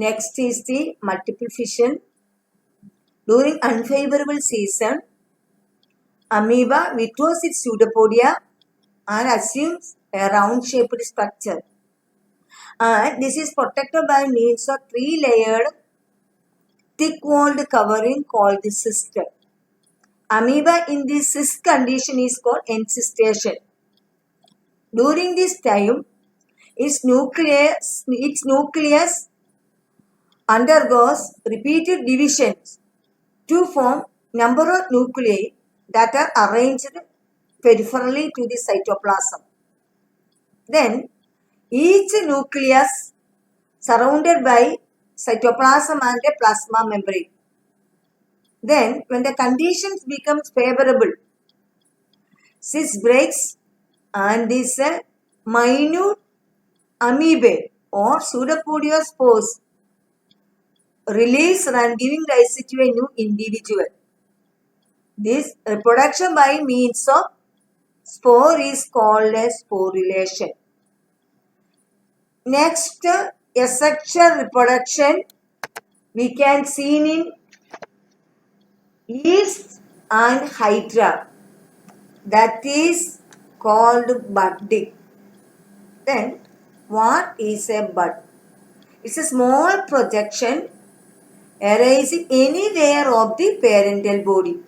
Next is the multiple fission. During unfavorable season, amoeba withdraws its pseudopodia and assumes a round-shaped structure. And this is protected by means of three-layered thick-walled covering called the cyst. Amoeba in this cyst condition is called encystation. During this time, its nucleus undergoes repeated divisions to form number of nuclei that are arranged peripherally to the cytoplasm. Then, each nucleus surrounded by cytoplasm and a plasma membrane. Then, when the conditions become favorable, cyst breaks and these minute amoebae or pseudopodiospores release and giving rise to a new individual. This reproduction by means of spore is called as sporulation. Next, asexual reproduction we can see in yeast and hydra, that is called budding. Then, what is a bud? It's a small projection arising anywhere of the parental body.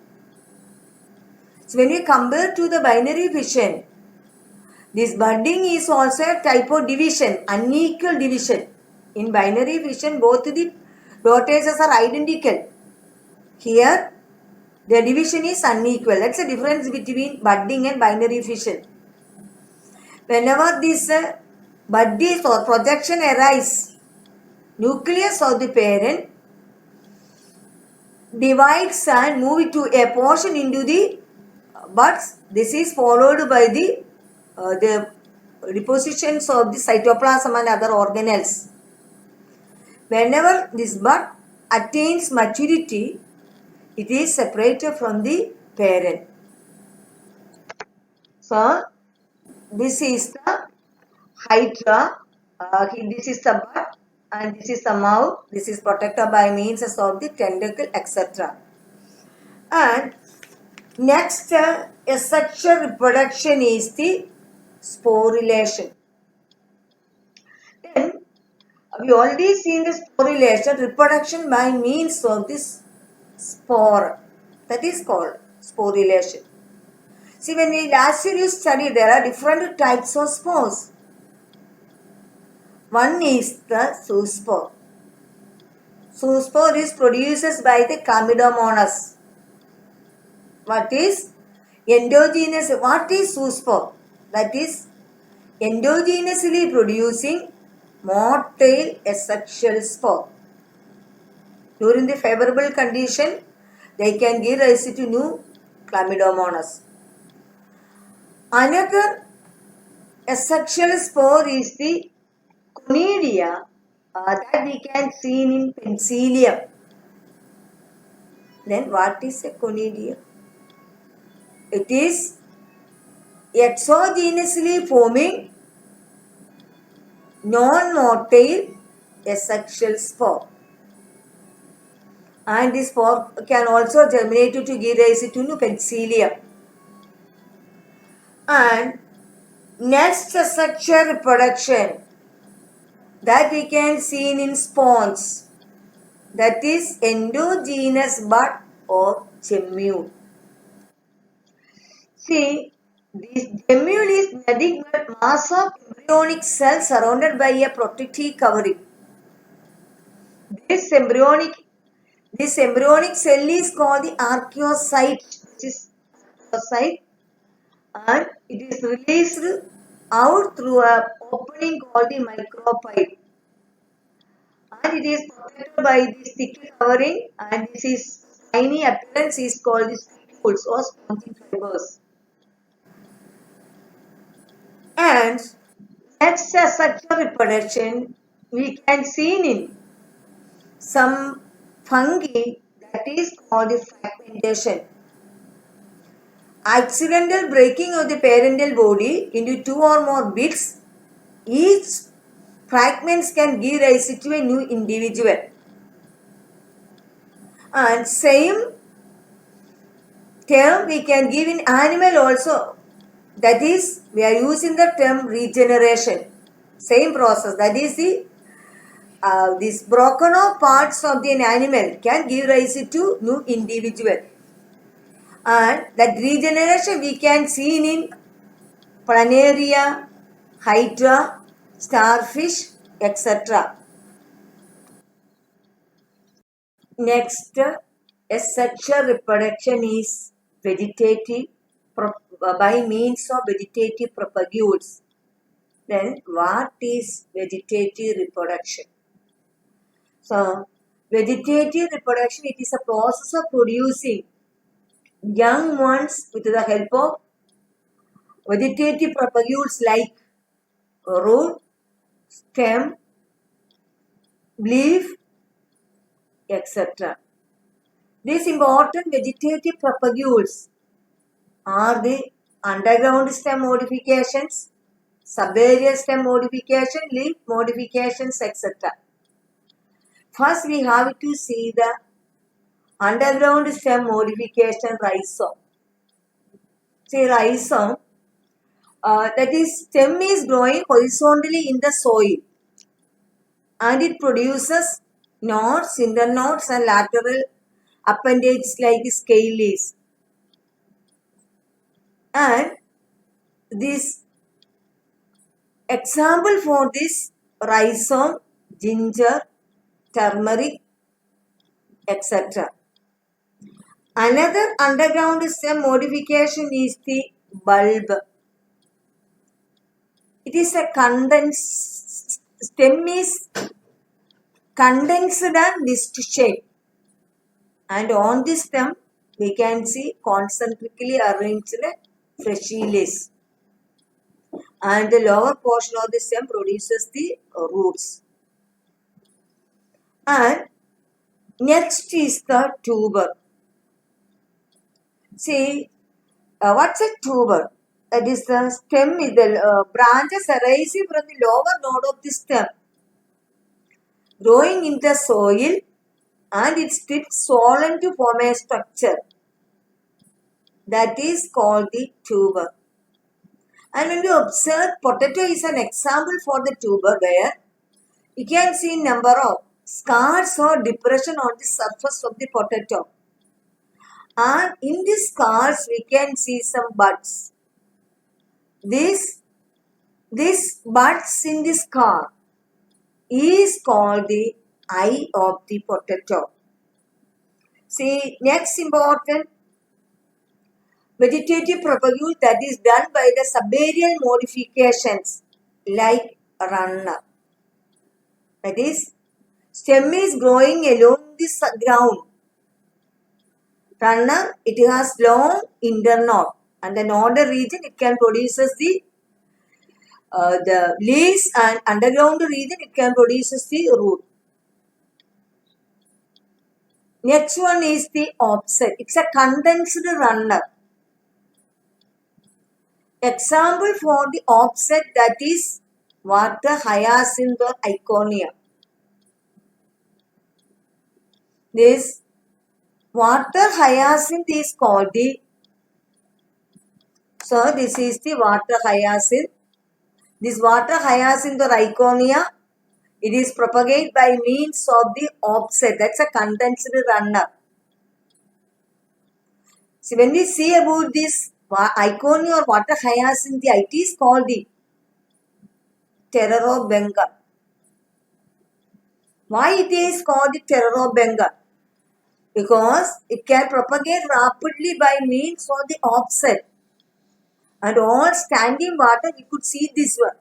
So, when we compare to the binary fission, this budding is also a type of division, unequal division. In binary fission, both the dotages are identical. Here, the division is unequal. That's the difference between budding and binary fission. Whenever this budding or projection arises, nucleus of the parent divides and moves to a portion into the buds. This is followed by the depositions of the cytoplasm and other organelles. Whenever this bud attains maturity, it is separated from the parent. So, this is the hydra, this is the bud and this is the mouth. This is protected by means of the tentacle, etc. And next, asexual reproduction is the sporulation. Then, we already seen the sporulation, reproduction by means of this spore. That is called sporulation. See, when we last year you studied, there are different types of spores. One is the zoospore. Zoospore is produced by the Chlamydomonas. What is endogenous? What is zoospore? That is endogenously producing motile asexual spore. During the favorable condition, they can give rise to new Chlamydomonas. Another asexual spore is the conidia that we can see in Penicillium. Then what is a conidia? It is exogenously forming non-motile asexual spore. And this spore can also germinate to give rise to new Penicillium. And next asexual reproduction that we can see in spawns, that is endogenous bud or gemmule. See, this gemmule is nothing but mass of embryonic cells surrounded by a protective covering. This embryonic cell is called the archaeocyte, which is archaeocyte, and it is released out through an opening called the micropyle. And it is protected by this thick covering, and this is tiny appearance is called the stipules or spongy fibers. And next asexual reproduction we can see in some fungi, that is called the fragmentation. Accidental breaking of the parental body into two or more bits, each fragments can give rise to a new individual. And same term we can give in animal also. That is, we are using the term regeneration. Same process. That is these broken off parts of an animal can give rise to new individual. And that regeneration we can see in planaria, hydra, starfish, etc. Next, asexual reproduction is vegetative by means of vegetative propagules. Then what is vegetative reproduction? So, vegetative reproduction, it is a process of producing young ones with the help of vegetative propagules like root, stem, leaf, etc. These important vegetative propagules are the underground stem modifications, subaerial stem modification, leaf modifications, etc. First, we have to see the underground stem modification rhizome. See, rhizome, that is, stem is growing horizontally in the soil and it produces nodes, internodes, and lateral appendages like scale leaves. And this example for this rhizome, ginger, turmeric, etc. Another underground stem modification is the bulb. It is a condensed stem is condensed and disc shape, and on this stem we can see concentrically arranged fleshy leaves, and the lower portion of the stem produces the roots. And next is the tuber. See, what's a tuber? That is the stem, the branches arising from the lower node of the stem, growing in the soil, and its tips swollen to form a structure. That is called the tuber. And when we observe, potato is an example for the tuber where you can see number of scars or depression on the surface of the potato. And in these scars, we can see some buds. This buds in the scar is called the eye of the potato. See, next important vegetative propagule that is done by the subaerial modifications like runner. That is, stem is growing along the ground. Runner, it has long internode, and the nodal region it can produces the leaves, and underground region it can produces the root. Next one is the offset. It's a condensed runner. Example for the offset, that is water hyacinth or iconia. This water hyacinth is called the, so this is the water hyacinth. This water hyacinth or iconia, it is propagated by means of the offset. That's a condensed runner. So when we see about this iconia or water hyacinth, it is called the terror of Bengal. Why it is called the terror of Bengal? Because it can propagate rapidly by means of the offset. And all standing water, we could see this one.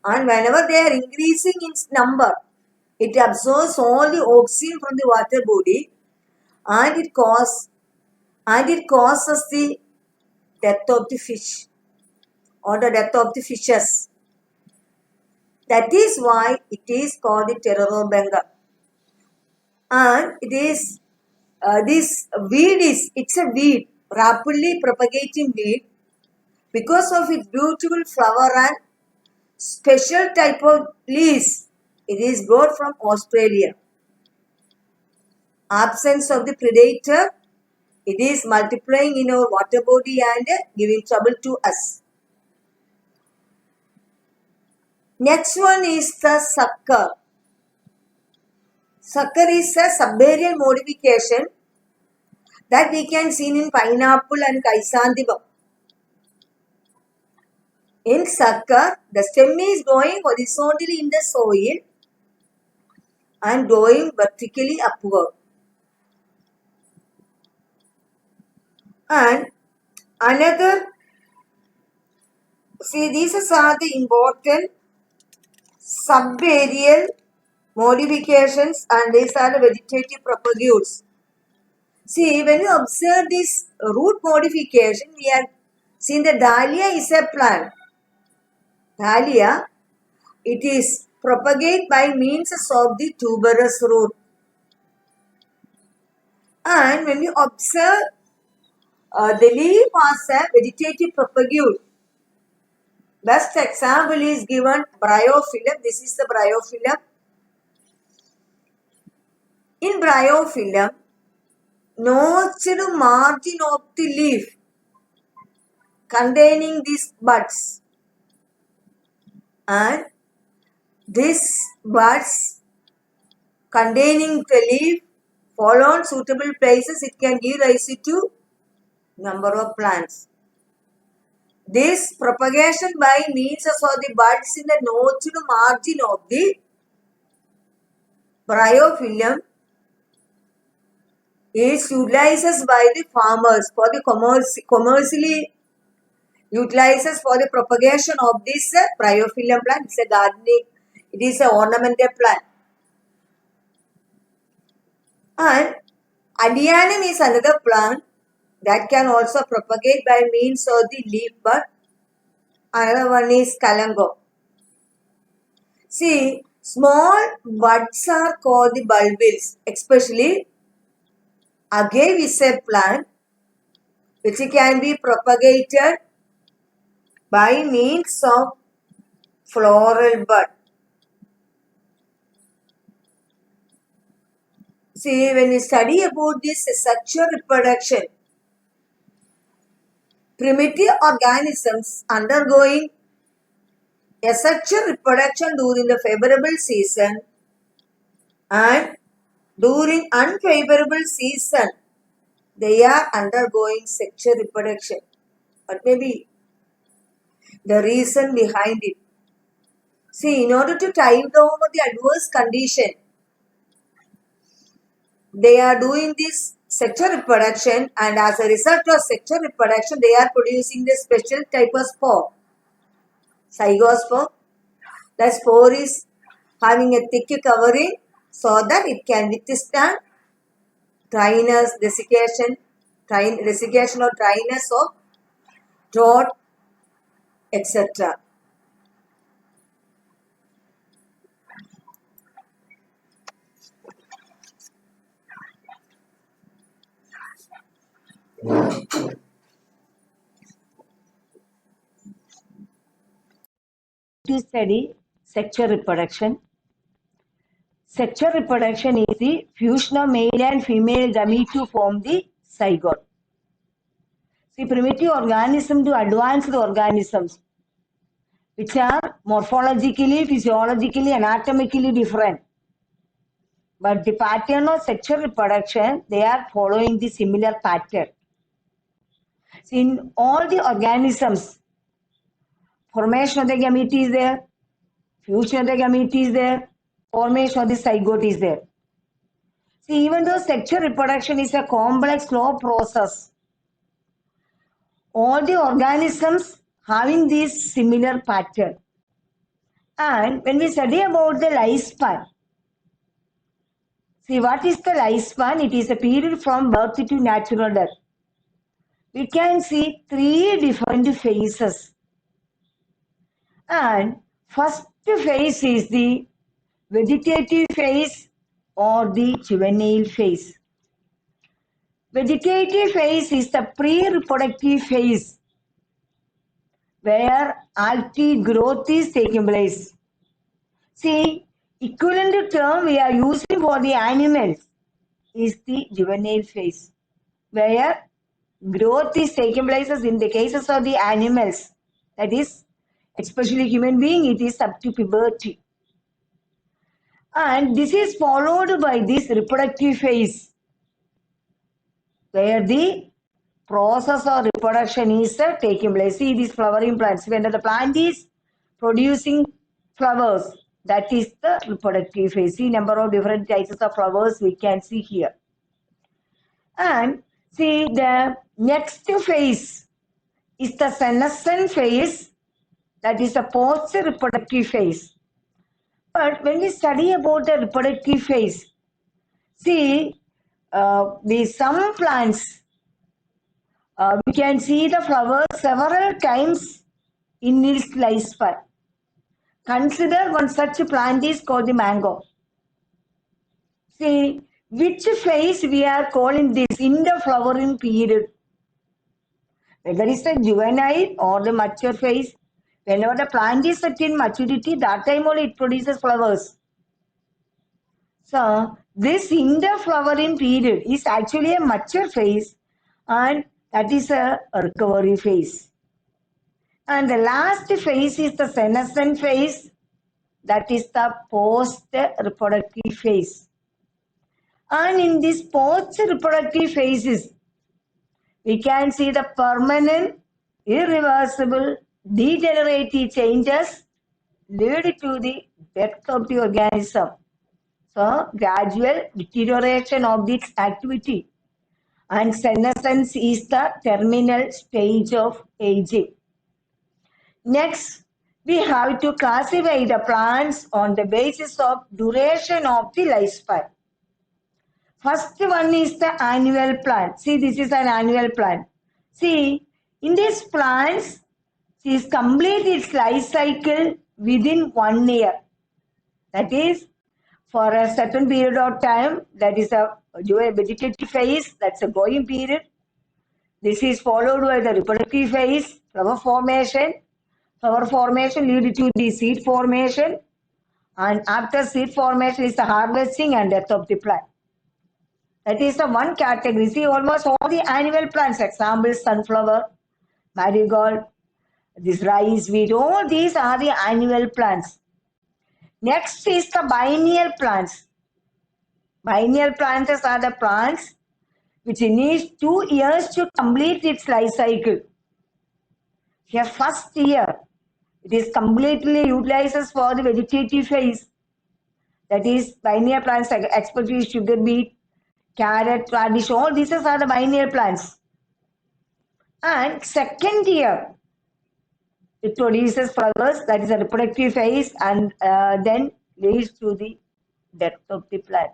And whenever they are increasing in number, it absorbs all the oxygen from the water body, and it causes the death of the fish or the death of the fishes. That is why it is called the terror of Bengal. And it is this weed it's a weed, rapidly propagating weed, because of its beautiful flower and special type of leaves. It is brought from Australia. Absence of the predator. It is multiplying in our water body and giving trouble to us. Next one is the sucker. Sucker is a subaerial modification that we can see in pineapple and chrysanthemum. In sucker, the stem is growing horizontally in the soil and growing vertically upward. And another, see, these are the important subaerial modifications, and these are the vegetative propagules. See, when you observe this root modification, we have seen the dahlia is a plant. Dahlia, it is propagate by means of the tuberous root. And when you observe the leaf as a vegetative propagule, best example is given bryophyllum. This is the bryophyllum. In bryophyllum, notched margin of the leaf containing these buds, and these buds containing the leaf fall on suitable places, it can give rise to number of plants. This propagation by means of the buds in the notched margin of the bryophyllum is utilized by the farmers for the commercially utilizes for the propagation of this bryophyllum plant. It's a gardening, it is an ornamental plant. And Adianum is another plant that can also propagate by means of the leaf bud. Another one is Kalango. See, small buds are called the bulbils, especially agave is a plant which can be propagated by means of floral bud. See, when we study about this sexual reproduction, primitive organisms undergoing asexual reproduction during the favorable season and during unfavorable season, they are undergoing sexual reproduction. What may be the reason behind it? See, in order to tide over the adverse condition, they are doing this sexual reproduction, and as a result of sexual reproduction, they are producing the special type of spore, zygospore. The spore is having a thick covering so that it can withstand dryness, desiccation or dryness of drought, etc. To study sexual reproduction. Sexual reproduction is the fusion of male and female gamete to form the zygote. See, primitive organisms to advanced organisms, which are morphologically, physiologically, anatomically different. But the pattern of sexual reproduction, they are following the similar pattern. See, in all the organisms, formation of the gamete is there, fusion of the gamete is there, formation of the zygote is there. See, even though sexual reproduction is a complex, slow process, all the organisms having this similar pattern. And when we study about the lifespan, see, what is the lifespan? It is a period from birth to natural death. We can see three different phases. And first phase is the vegetative phase or the juvenile phase. Vegetative phase is the pre-reproductive phase where active growth is taking place. See, equivalent term we are using for the animals is the juvenile phase, where growth is taking place in the cases of the animals. That is, especially human being, it is up to puberty. And this is followed by this reproductive phase, where the process of reproduction is taking place. See these flowering plants. When the plant is producing flowers, that is the reproductive phase. See number of different types of flowers we can see here. And see the next phase is the senescent phase, that is the post-reproductive phase. But when we study about the reproductive phase, see some plants, we can see the flowers several times in its lifespan. Consider one such plant is called the mango. See, which phase we are calling this in the flowering period? Whether it's the juvenile or the mature phase, whenever the plant is at in maturity, that time only it produces flowers. So, this in the flowering period is actually a mature phase, and that is a recovery phase. And the last phase is the senescent phase, that is the post-reproductive phase. And in this post-reproductive phases, we can see the permanent, irreversible, degenerative changes lead to the death of the organism. So, gradual deterioration of its activity. And senescence is the terminal stage of aging. Next, we have to classify the plants on the basis of duration of the lifespan. First one is the annual plant. See, this is an annual plant. See, in these plants, it completes its life cycle within 1 year. That is, for a certain period of time, that is a vegetative phase, that's a growing period. This is followed by the reproductive phase, flower formation. Flower formation leads to the seed formation, and after seed formation is the harvesting and death of the plant. That is the one category. See, almost all the annual plants, example sunflower, marigold, this rice, wheat, all these are the annual plants. Next is the biennial plants. Biennial plants are the plants which needs 2 years to complete its life cycle. Here, first year, it is completely utilizes for the vegetative phase. That is, biennial plants, especially sugar beet, carrot, radish, all these are the biennial plants. And second year, it produces flowers, that is a reproductive phase, and then leads to the death of the plant.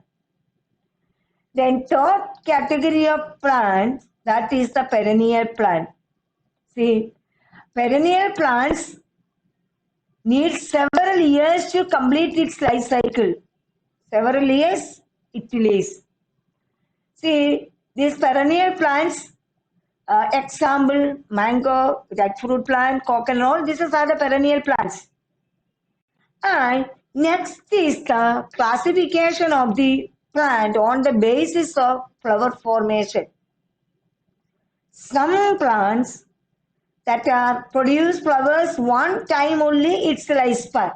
Then third category of plants, that is the perennial plant. See, perennial plants need several years to complete its life cycle. Several years it lives. See, these perennial plants, example, mango, jackfruit plant, coconut, all these are the perennial plants. And next is the classification of the plant on the basis of flower formation. Some plants that are produce flowers one time only its lifespan.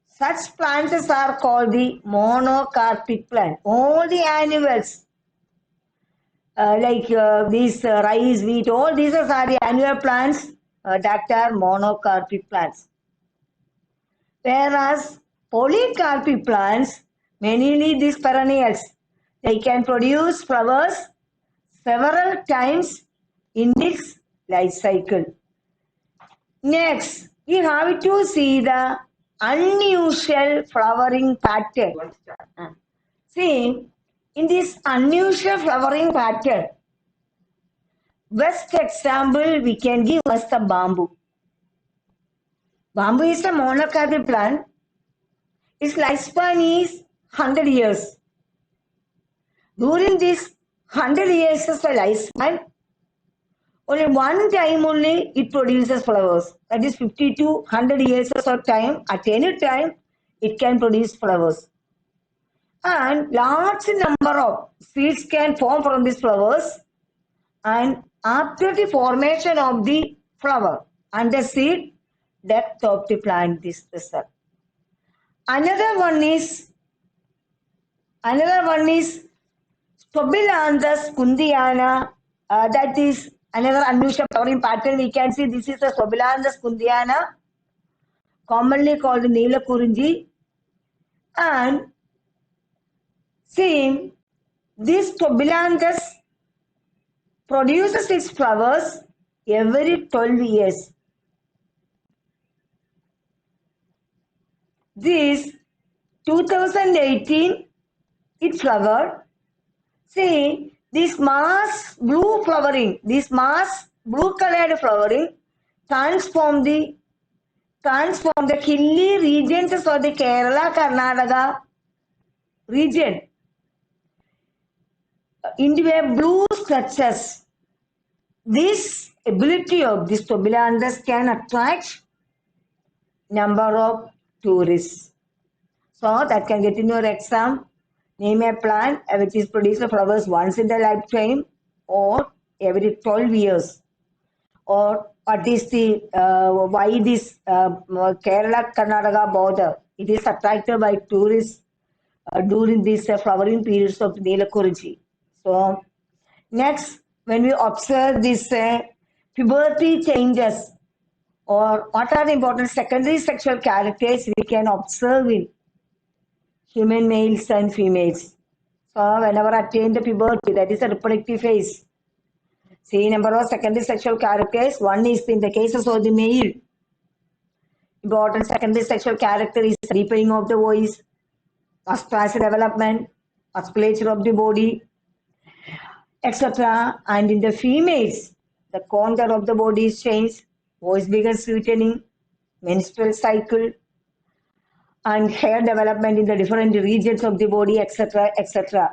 Such plants are called the monocarpic plant. All the animals like these rice, wheat, all these are the annual plants that are monocarpic plants. Whereas polycarpic plants, mainly these perennials, they can produce flowers several times in its life cycle. Next, we have to see the unusual flowering pattern. See, in this unusual flowering pattern, best example we can give us the bamboo. Bamboo is a monocarpic plant. Its lifespan is 100 years. During this 100 years of lifespan, only one time only it produces flowers. That is 50 to 100 years of time. At any time, it can produce flowers. And large number of seeds can form from these flowers. And after the formation of the flower and the seed, depth of the plant is the cell. Another one is Stobilanthus kundiana. That is another unusual flowering pattern. We can see this is the Stobilanthus kundiana, commonly called Neela Kurunji. And see, this Stobilanthus produces its flowers every 12 years. This 2018, it flowered. See, this mass blue flowering, this mass blue colored flowering transform the hilly regions of the Kerala, Karnataka region into a blue structures. This ability of this Stobilanthus can attract number of tourists. So that can get in your exam. Name a plant which is produces flowers once in the lifetime or every 12 years. Or what is the why this Kerala Karnataka border? It is attracted by tourists during these flowering periods of Neelakurinchi. So next, when we observe this puberty changes, or what are the important secondary sexual characters we can observe in human males and females. So whenever attain the puberty, that is a reproductive phase. See, number of secondary sexual characters. One is in the cases of the male. Important secondary sexual character is deepening of the voice, muscular development, musculature of the body, etc. And in the females, the contour of the body is changed, voice begins sweetening, menstrual cycle, and hair development in the different regions of the body, etc., etc.